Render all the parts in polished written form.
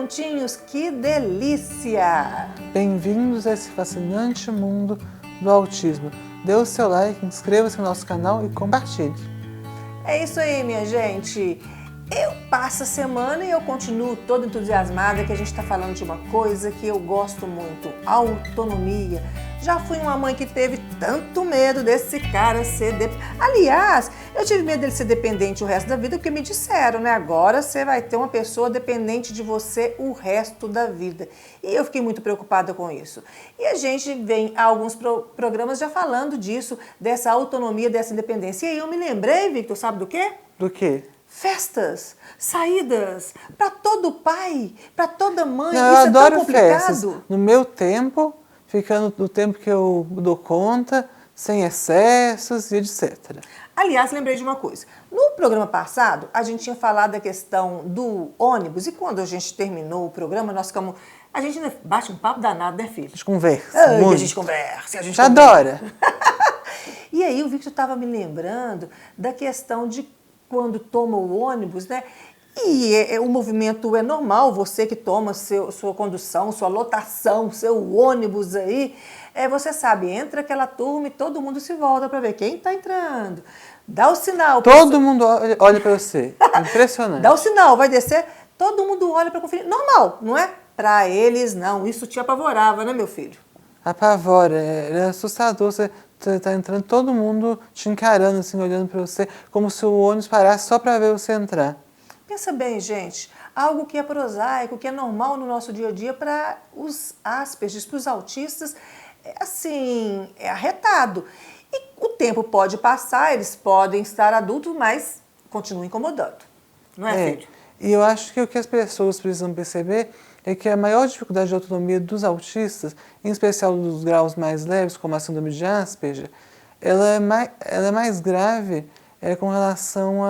prontinhos? Que delícia! Bem-vindos a esse fascinante mundo do autismo. Dê o seu like, inscreva-se no nosso canal e compartilhe. É isso aí, minha gente. Eu passo a semana e eu continuo toda entusiasmada que a gente está falando de uma coisa que eu gosto muito, autonomia. Já fui uma mãe que teve tanto medo desse cara ser... Aliás, eu tive medo dele ser dependente o resto da vida, porque me disseram, né? Agora você vai ter uma pessoa dependente de você o resto da vida. E eu fiquei muito preocupada com isso. E a gente vem a alguns programas já falando disso, dessa autonomia, dessa independência. E aí eu me lembrei, Victor, sabe do quê? Do quê? Festas, saídas, para todo pai, para toda mãe. Não, isso eu adoro é tão complicado. festas. No meu tempo, ficando do tempo que eu dou conta, sem excessos e etc. Aliás, lembrei de uma coisa. No programa passado, a gente tinha falado da questão do ônibus e quando a gente terminou o programa, nós ficamos... A gente ainda bate um papo danado, né, filho? A gente conversa Ai, muito. a gente conversa, a gente adora. E aí o Victor estava me lembrando da questão de quando toma o ônibus, né? E o movimento é normal, você que toma sua condução, sua lotação, seu ônibus aí, você sabe, entra aquela turma e todo mundo se volta para ver quem está entrando. Dá o sinal. Todo mundo olha para você. Impressionante. Dá o sinal, vai descer, todo mundo olha para conferir. Normal, não é? Para eles, não. Isso te apavorava, né, meu filho? Apavora, é assustador. Você tá entrando, todo mundo te encarando, assim, olhando para você, como se o ônibus parasse só para ver você entrar. Pensa bem, gente, algo que é prosaico, que é normal no nosso dia a dia para os Aspergers, para os autistas, assim, é arretado. E o tempo pode passar, eles podem estar adultos, mas continuam incomodando. Não é, filho? E eu acho que o que as pessoas precisam perceber é que a maior dificuldade de autonomia dos autistas, em especial dos graus mais leves, como a síndrome de Asperger, ela é mais grave com relação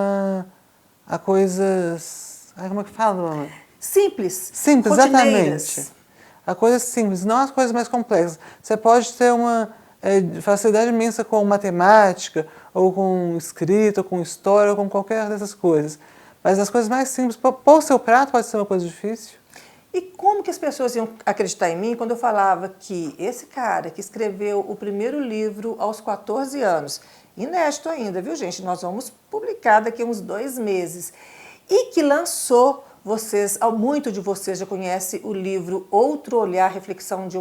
a coisas... como é que fala, mamãe? Simples. Simples, exatamente. A coisa simples, não as coisas mais complexas. Você pode ter uma facilidade imensa com matemática, ou com escrita, ou com história, ou com qualquer dessas coisas. Mas as coisas mais simples, pôr o seu prato pode ser uma coisa difícil. E como que as pessoas iam acreditar em mim quando eu falava que esse cara que escreveu o primeiro livro aos 14 anos, inédito ainda, viu, gente? Nós vamos publicar daqui a uns 2 meses. E que lançou, muito de vocês já conhecem o livro Outro Olhar, Reflexões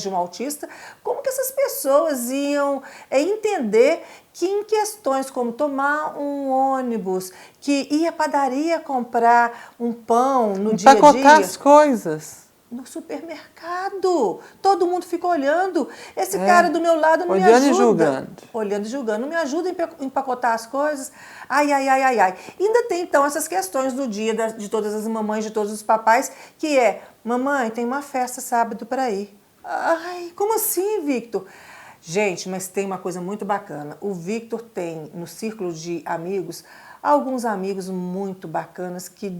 de um Autista. Como que essas pessoas iam entender que em questões como tomar um ônibus, que ir à padaria comprar um pão no dia a dia... Empacotar as coisas. No supermercado. Todo mundo fica olhando. Esse cara do meu lado não me ajuda. Olhando e julgando. Olhando e julgando. Não me ajuda a empacotar as coisas. Ai. Ainda tem, então, essas questões do dia de todas as mamães, de todos os papais, que é, mamãe, tem uma festa sábado para ir. Ai, como assim, Victor? Gente, mas tem uma coisa muito bacana. O Victor tem, no círculo de amigos, alguns amigos muito bacanas que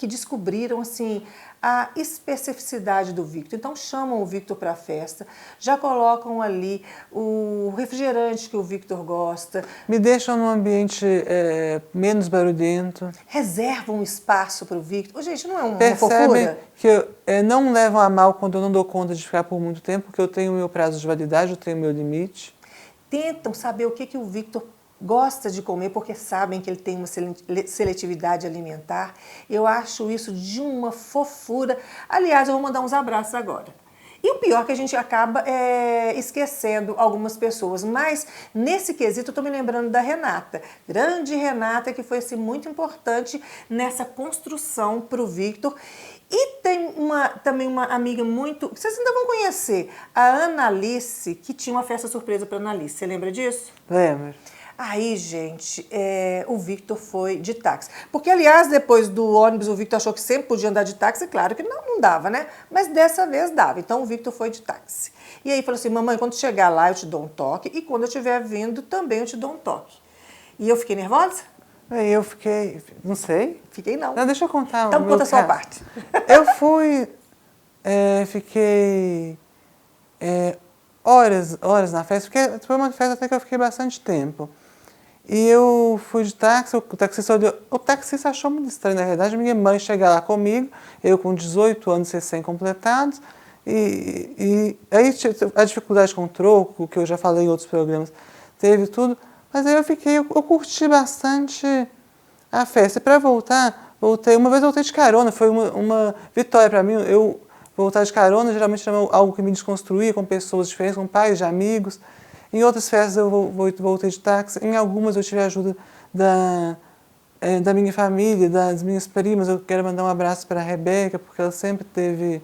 descobriram, assim, a especificidade do Victor. Então, chamam o Victor para a festa, já colocam ali o refrigerante que o Victor gosta. Me deixam num ambiente menos barulhento. Reservam um espaço para o Victor. Gente, não é uma fofura? Que não levam a mal quando eu não dou conta de ficar por muito tempo, porque eu tenho o meu prazo de validade, eu tenho o meu limite. Tentam saber o que o Victor gosta de comer, porque sabem que ele tem uma seletividade alimentar. Eu acho isso de uma fofura. Aliás, eu vou mandar uns abraços agora. E o pior é que a gente acaba esquecendo algumas pessoas. Mas, nesse quesito, eu estou me lembrando da Renata. Grande Renata, que foi assim, muito importante nessa construção para o Victor. E tem também uma amiga muito... Vocês ainda vão conhecer. A Analice, que tinha uma festa surpresa para a Analice. Você lembra disso? Lembro. Aí, gente, o Victor foi de táxi. Porque, aliás, depois do ônibus, o Victor achou que sempre podia andar de táxi. Claro que não dava, né? Mas dessa vez dava. Então, o Victor foi de táxi. E aí, falou assim, mamãe, quando chegar lá, eu te dou um toque. E quando eu estiver vindo, também eu te dou um toque. E eu fiquei nervosa? Eu fiquei... Não sei. Fiquei não. Não, deixa eu contar. Então, conta a sua parte. Eu fui... fiquei... horas na festa. Foi uma festa até que eu fiquei bastante tempo. E eu fui de táxi, o taxista olhou, o taxista achou muito estranho, na verdade, minha mãe chegar lá comigo, eu com 18 anos recém-completados, e aí a dificuldade com o troco, que eu já falei em outros programas, teve tudo, mas aí eu curti bastante a festa. E para voltar, uma vez eu voltei de carona, foi uma vitória para mim, eu voltar de carona geralmente era algo que me desconstruía com pessoas diferentes, com pais de amigos. Em outras festas eu voltei de táxi, em algumas eu tive a ajuda da minha família, das minhas primas. Eu quero mandar um abraço para a Rebeca, porque ela sempre esteve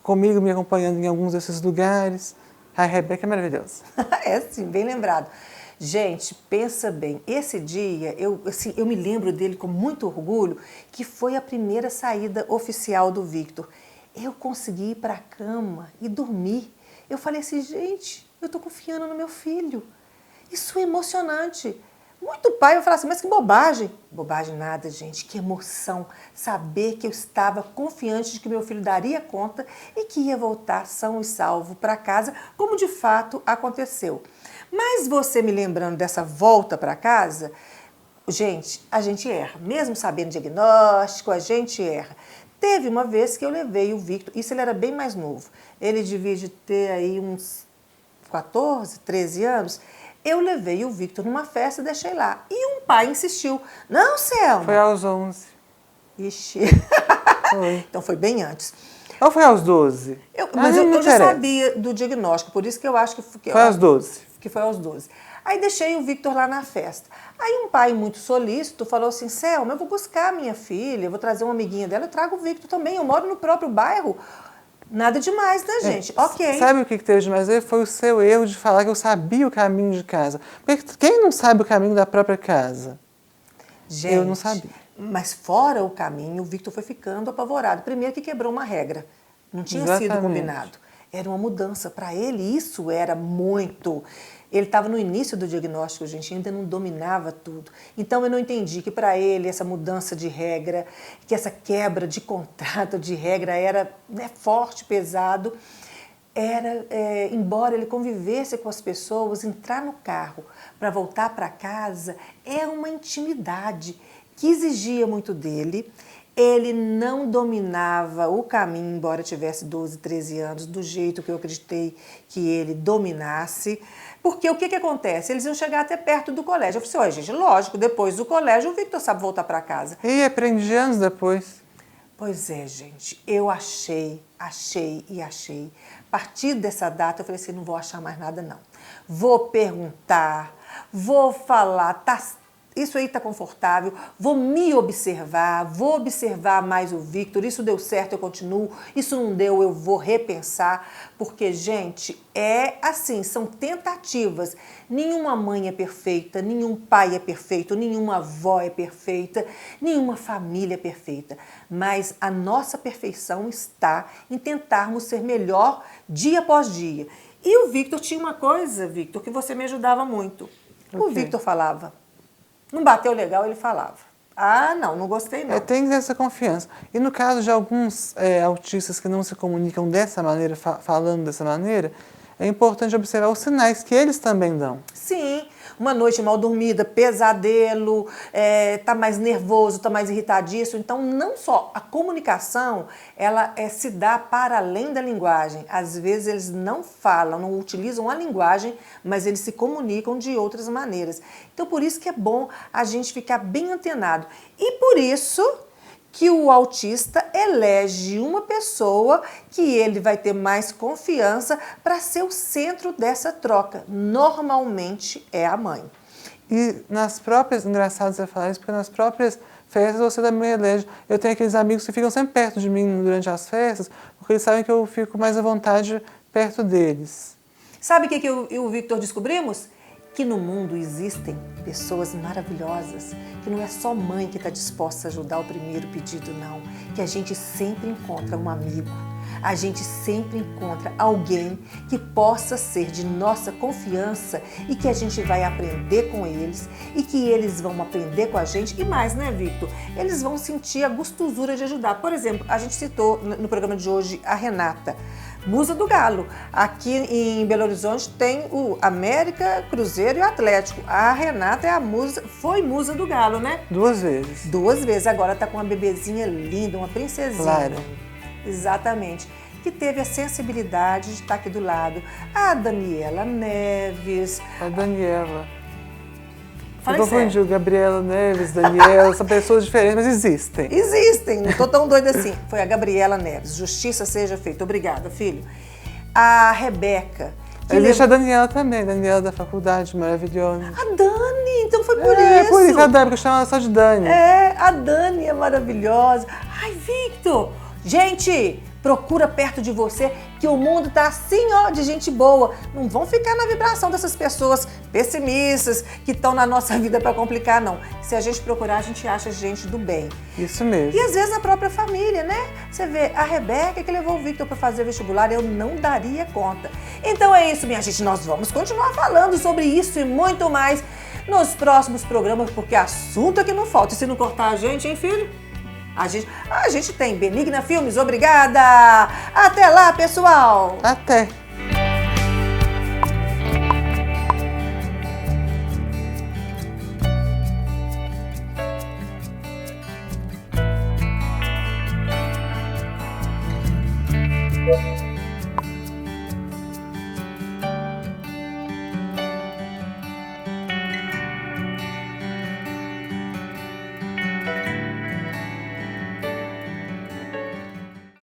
comigo, me acompanhando em alguns desses lugares. A Rebeca é maravilhosa. É sim, bem lembrado. Gente, pensa bem, esse dia, eu me lembro dele com muito orgulho, que foi a primeira saída oficial do Victor. Eu consegui ir para a cama e dormir. Eu falei assim, gente, eu estou confiando no meu filho. Isso é emocionante. Muito pai vai falar assim, mas que bobagem. Bobagem nada, gente, que emoção. Saber que eu estava confiante de que meu filho daria conta e que ia voltar são e salvo para casa, como de fato aconteceu. Mas você me lembrando dessa volta para casa, gente, a gente erra. Mesmo sabendo diagnóstico, a gente erra. Teve uma vez que eu levei o Victor, isso ele era bem mais novo, ele devia de ter aí uns 14, 13 anos, eu levei o Victor numa festa e deixei lá. E um pai insistiu, não, Selma. Foi aos 11. Ixi, Foi. Então foi bem antes. Ou foi aos 12? Mas eu já sabia do diagnóstico, por isso que eu acho que foi aos 12. Que foi aos 12. Aí deixei o Victor lá na festa. Aí um pai muito solícito falou assim, Selma, eu vou buscar a minha filha, eu vou trazer uma amiguinha dela, eu trago o Victor também, eu moro no próprio bairro. Nada demais, né, gente? Ok. Sabe o que teve demais? Foi o seu erro de falar que eu sabia o caminho de casa. Porque quem não sabe o caminho da própria casa? Gente, eu não sabia. Mas fora o caminho, o Victor foi ficando apavorado. Primeiro que quebrou uma regra. Não tinha sido combinado. Era uma mudança. Para ele, isso era muito. Ele estava no início do diagnóstico, gente, ainda não dominava tudo. Então, eu não entendi que para ele essa mudança de regra, que essa quebra de contrato, de regra, era forte, pesado. Embora ele convivesse com as pessoas, entrar no carro para voltar para casa, era uma intimidade que exigia muito dele. Ele não dominava o caminho, embora tivesse 12, 13 anos, do jeito que eu acreditei que ele dominasse. Porque o que acontece? Eles iam chegar até perto do colégio. Eu falei assim, gente, lógico, depois do colégio o Victor sabe voltar para casa. E aprendi anos depois. Pois é, gente, eu achei. A partir dessa data eu falei assim, não vou achar mais nada não. Vou perguntar, vou falar, isso aí está confortável, vou me observar, vou observar mais o Victor, isso deu certo, eu continuo, isso não deu, eu vou repensar, porque, gente, é assim, são tentativas. Nenhuma mãe é perfeita, nenhum pai é perfeito, nenhuma avó é perfeita, nenhuma família é perfeita, mas a nossa perfeição está em tentarmos ser melhor dia após dia. E o Victor tinha uma coisa, Victor, que você me ajudava muito. O Victor falava. Não bateu legal, ele falava. Ah, não gostei não. Tem que ter essa confiança. E no caso de alguns autistas que não se comunicam dessa maneira, falando dessa maneira, é importante observar os sinais que eles também dão. Sim, uma noite mal dormida, pesadelo, tá mais nervoso, tá mais irritadiço. Então, não só a comunicação, ela se dá para além da linguagem. Às vezes eles não falam, não utilizam a linguagem, mas eles se comunicam de outras maneiras. Então, por isso que é bom a gente ficar bem antenado. E por isso que o autista elege uma pessoa que ele vai ter mais confiança para ser o centro dessa troca. Normalmente é a mãe. E nas próprias, engraçado você falar isso, porque nas próprias festas você também elege. Eu tenho aqueles amigos que ficam sempre perto de mim durante as festas, porque eles sabem que eu fico mais à vontade perto deles. Sabe o que eu e o Victor descobrimos? Que no mundo existem pessoas maravilhosas, que não é só mãe que está disposta a ajudar o primeiro pedido, não. Que a gente sempre encontra um amigo, a gente sempre encontra alguém que possa ser de nossa confiança e que a gente vai aprender com eles e que eles vão aprender com a gente. E mais, né, Victor? Eles vão sentir a gostosura de ajudar. Por exemplo, a gente citou no programa de hoje a Renata. Musa do Galo. Aqui em Belo Horizonte tem o América, Cruzeiro e Atlético. A Renata é a musa, foi musa do Galo, né? 2 vezes. 2 vezes. Agora tá com uma bebezinha linda, uma princesinha. Claro. Exatamente. Que teve a sensibilidade de estar aqui do lado. A Daniela Neves. A Daniela. Falei Eu confundi, Gabriela Neves, Daniela, são pessoas diferentes, mas existem. Existem, não tô tão doida assim. Foi a Gabriela Neves. Justiça seja feita. Obrigada, filho. A Rebeca. Existe a Daniela também, Daniela da faculdade, maravilhosa. A Dani, então foi por isso. É, por isso a Dani, porque eu chamo ela só de Dani. É, a Dani é maravilhosa. Ai, Victor! Gente, procura perto de você que o mundo tá assim, ó, de gente boa. Não vão ficar na vibração dessas pessoas pessimistas que estão na nossa vida para complicar, não. Se a gente procurar, a gente acha gente do bem. Isso mesmo. E às vezes na própria família, né? Você vê, a Rebeca que levou o Victor para fazer vestibular, eu não daria conta. Então é isso, minha gente. Nós vamos continuar falando sobre isso e muito mais nos próximos programas, porque assunto é que não falta. E se não cortar a gente, hein, filho? A gente tem Benigna Filmes, obrigada! Até lá, pessoal! Até!